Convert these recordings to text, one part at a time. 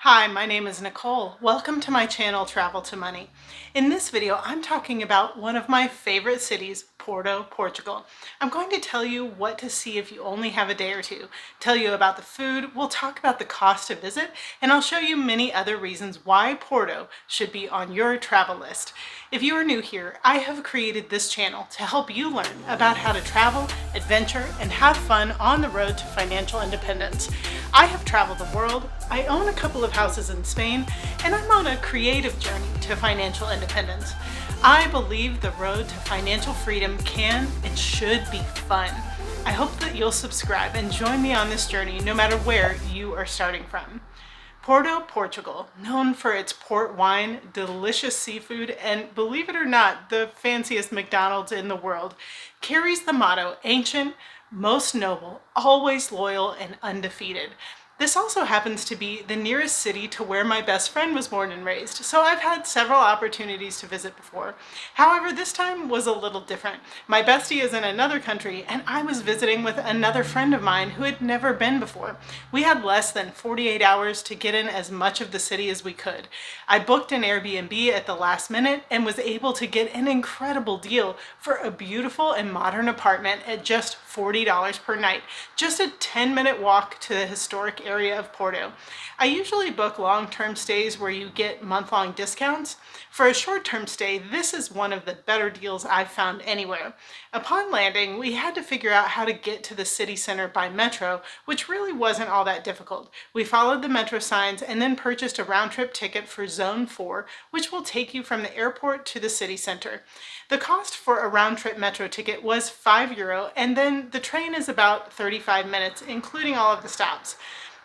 Hi, my name is Nicole. Welcome to my channel, Travel to Money. In this video, I'm talking about one of my favorite cities, Porto, Portugal. I'm going to tell you what to see if you only have a day or two, tell you about the food, we'll talk about the cost to visit, and I'll show you many other reasons why Porto should be on your travel list. If you are new here, I have created this channel to help you learn about how to travel, adventure, and have fun on the road to financial independence. I have traveled the world, I own a couple of houses in Spain, and I'm on a creative journey to financial independence. I believe the road to financial freedom can and should be fun. I hope that you'll subscribe and join me on this journey no matter where you are starting from. Porto, Portugal, known for its port wine, delicious seafood, and believe it or not, the fanciest McDonald's in the world, carries the motto, ancient, most noble, always loyal, and undefeated. This also happens to be the nearest city to where my best friend was born and raised, so I've had several opportunities to visit before. However, this time was a little different. My bestie is in another country, and I was visiting with another friend of mine who had never been before. We had less than 48 hours to get in as much of the city as we could. I booked an Airbnb at the last minute and was able to get an incredible deal for a beautiful and modern apartment at just $40 per night, just a 10-minute walk to the historic area of Porto. I usually book long-term stays where you get month-long discounts. For a short-term stay, this is one of the better deals I've found anywhere. Upon landing, we had to figure out how to get to the city center by metro, which really wasn't all that difficult. We followed the metro signs and then purchased a round-trip ticket for Zone 4, which will take you from the airport to the city center. The cost for a round-trip metro ticket was €5, and then the train is about 35 minutes, including all of the stops.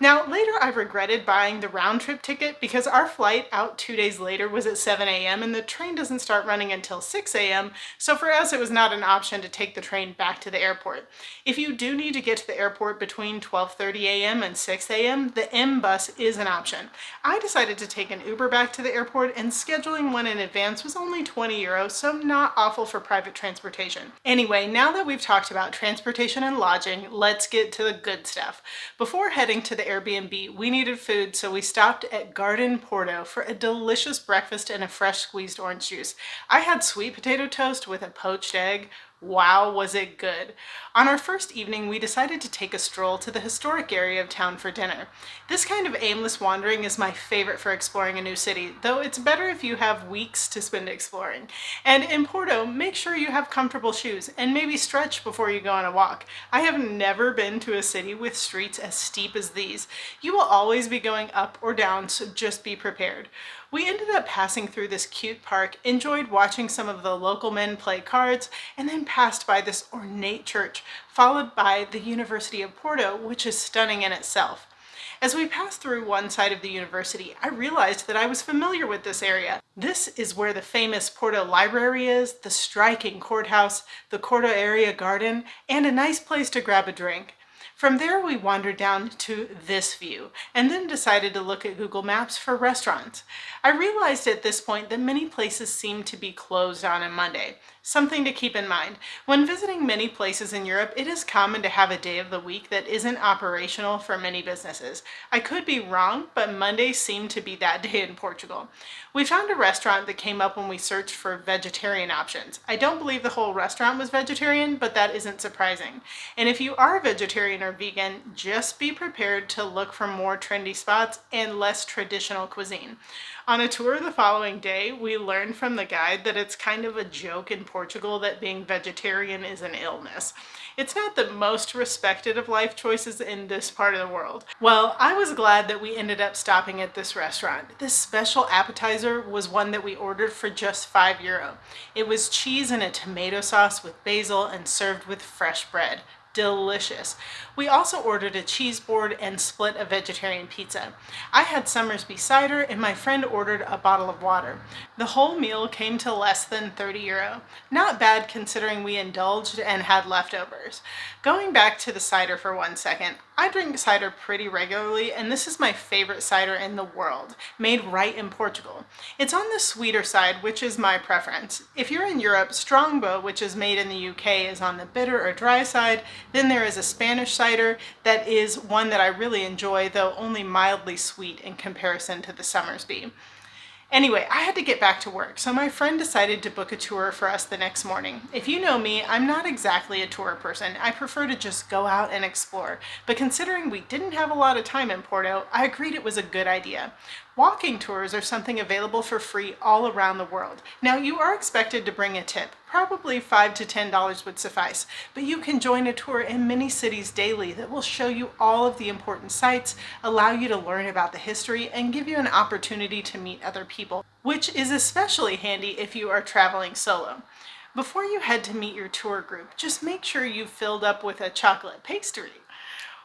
Now, later I regretted buying the round-trip ticket because our flight out 2 days later was at 7 a.m. and the train doesn't start running until 6 a.m., so for us it was not an option to take the train back to the airport. If you do need to get to the airport between 12:30 a.m. and 6 a.m., the M bus is an option. I decided to take an Uber back to the airport, and scheduling one in advance was only €20, so not awful for private transportation. Anyway, now that we've talked about transportation and lodging, let's get to the good stuff. Before heading to the Airbnb, we needed food, so we stopped at Garden Porto for a delicious breakfast and a fresh squeezed orange juice. I had sweet potato toast with a poached egg. Wow, was it good. On our first evening, we decided to take a stroll to the historic area of town for dinner. This kind of aimless wandering is my favorite for exploring a new city, though it's better if you have weeks to spend exploring. And in Porto, make sure you have comfortable shoes and maybe stretch before you go on a walk. I have never been to a city with streets as steep as these. You will always be going up or down, so just be prepared. We ended up passing through this cute park, enjoyed watching some of the local men play cards, and then passed by this ornate church, followed by the University of Porto, which is stunning in itself. As we passed through one side of the university, I realized that I was familiar with this area. This is where the famous Porto Library is, the striking courthouse, the Porto area garden, and a nice place to grab a drink. From there, we wandered down to this view, and then decided to look at Google Maps for restaurants. I realized at this point that many places seem to be closed on a Monday. Something to keep in mind. When visiting many places in Europe, it is common to have a day of the week that isn't operational for many businesses. I could be wrong, but Monday seemed to be that day in Portugal. We found a restaurant that came up when we searched for vegetarian options. I don't believe the whole restaurant was vegetarian, but that isn't surprising. And if you are vegetarian or vegan, just be prepared to look for more trendy spots and less traditional cuisine. On a tour the following day, we learned from the guide that it's kind of a joke in Portugal that being vegetarian is an illness. It's not the most respected of life choices in this part of the world. Well, I was glad that we ended up stopping at this restaurant. This special appetizer was one that we ordered for just €5. It was cheese and a tomato sauce with basil and served with fresh bread. Delicious. We also ordered a cheese board and split a vegetarian pizza. I had Summersby cider and my friend ordered a bottle of water. The whole meal came to less than €30. Not bad considering we indulged and had leftovers. Going back to the cider for 1 second, I drink cider pretty regularly, and this is my favorite cider in the world, made right in Portugal. It's on the sweeter side, which is my preference. If you're in Europe, Strongbow, which is made in the UK, is on the bitter or dry side. Then there is a Spanish cider that is one that I really enjoy, though only mildly sweet in comparison to the Somersby. Anyway, I had to get back to work, so my friend decided to book a tour for us the next morning. If you know me, I'm not exactly a tour person. I prefer to just go out and explore. But considering we didn't have a lot of time in Porto, I agreed it was a good idea. Walking tours are something available for free all around the world. Now, you are expected to bring a tip. Probably $5 to $10 would suffice, but you can join a tour in many cities daily that will show you all of the important sites, allow you to learn about the history, and give you an opportunity to meet other people, which is especially handy if you are traveling solo. Before you head to meet your tour group, just make sure you've filled up with a chocolate pastry.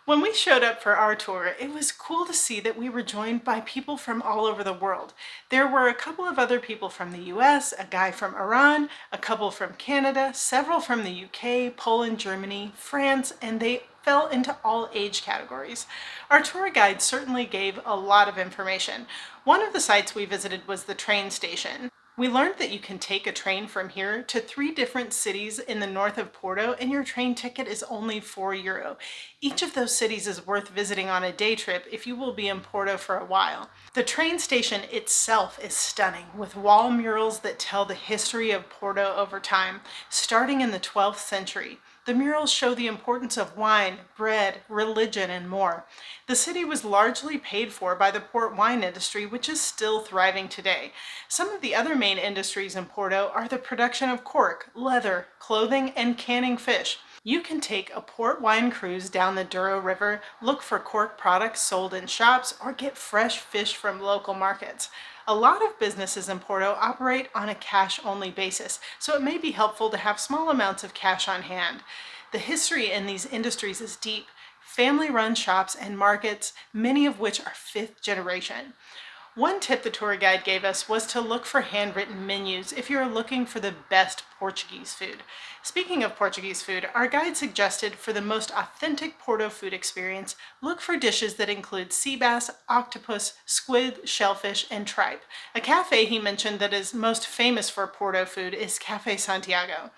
When we showed up for our tour, it was cool to see that we were joined by people from all over the world. There were a couple of other people from the US, a guy from Iran, a couple from Canada, several from the UK, Poland, Germany, France, and they fell into all age categories. Our tour guide certainly gave a lot of information. One of the sites we visited was the train station. We learned that you can take a train from here to 3 different cities in the north of Porto, and your train ticket is only €4. Each of those cities is worth visiting on a day trip if you will be in Porto for a while. The train station itself is stunning, with wall murals that tell the history of Porto over time, starting in the 12th century. The murals show the importance of wine, bread, religion, and more. The city was largely paid for by the port wine industry, which is still thriving today. Some of the other main industries in Porto are the production of cork, leather, clothing, and canning fish. You can take a port wine cruise down the Douro River, look for cork products sold in shops, or get fresh fish from local markets. A lot of businesses in Porto operate on a cash-only basis, so it may be helpful to have small amounts of cash on hand. The history in these industries is deep. Family-run shops and markets, many of which are 5th generation. One tip the tour guide gave us was to look for handwritten menus if you're looking for the best Portuguese food. Speaking of Portuguese food, our guide suggested for the most authentic Porto food experience, look for dishes that include sea bass, octopus, squid, shellfish, and tripe. A cafe he mentioned that is most famous for Porto food is Cafe Santiago.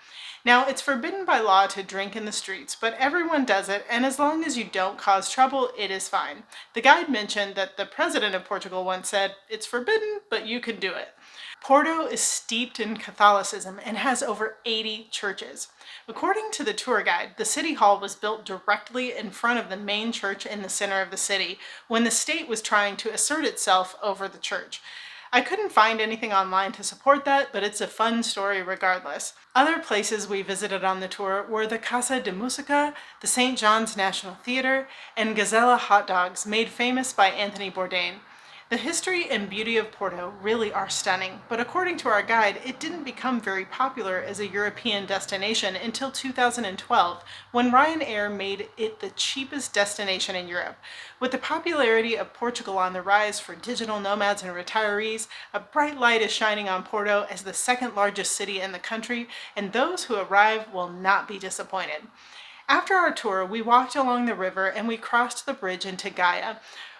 Now, it's forbidden by law to drink in the streets, but everyone does it, and as long as you don't cause trouble, it is fine. The guide mentioned that the president of Portugal once said, "It's forbidden, but you can do it." Porto is steeped in Catholicism and has over 80 churches. According to the tour guide, the city hall was built directly in front of the main church in the center of the city when the state was trying to assert itself over the church. I couldn't find anything online to support that, but it's a fun story regardless. Other places we visited on the tour were the Casa de Musica, the St. John's National Theater, and Gazella hot dogs, made famous by Anthony Bourdain. The history and beauty of Porto really are stunning, but according to our guide, it didn't become very popular as a European destination until 2012, when Ryanair made it the cheapest destination in Europe. With the popularity of Portugal on the rise for digital nomads and retirees, a bright light is shining on Porto as the 2nd largest city in the country, and those who arrive will not be disappointed. After our tour, we walked along the river and we crossed the bridge into Gaia.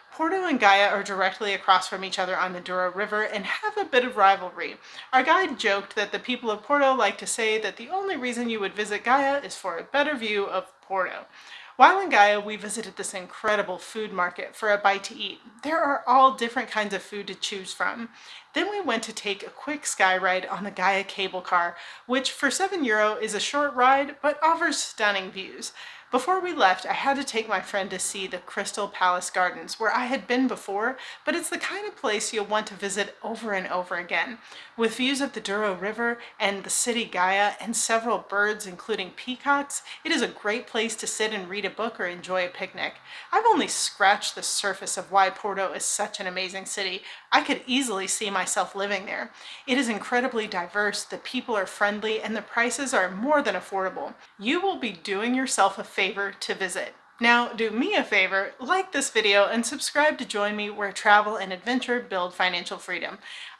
Porto and Gaia are directly across from each other on the Douro River and have a bit of rivalry. Our guide joked that the people of Porto like to say that the only reason you would visit Gaia is for a better view of Porto. While in Gaia, we visited this incredible food market for a bite to eat. There are all different kinds of food to choose from. Then we went to take a quick sky ride on the Gaia cable car, which for €7 is a short ride but offers stunning views. Before we left, I had to take my friend to see the Crystal Palace Gardens, where I had been before, but it's the kind of place you'll want to visit over and over again. With views of the Douro River and the city Gaia and several birds, including peacocks, it is a great place to sit and read a book or enjoy a picnic. I've only scratched the surface of why Porto is such an amazing city. I could easily see myself living there. It is incredibly diverse, the people are friendly, and the prices are more than affordable. You will be doing yourself a favor to visit. Now, do me a favor, like this video and subscribe to join me where travel and adventure build financial freedom.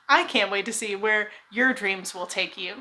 I can't wait to see where your dreams will take you.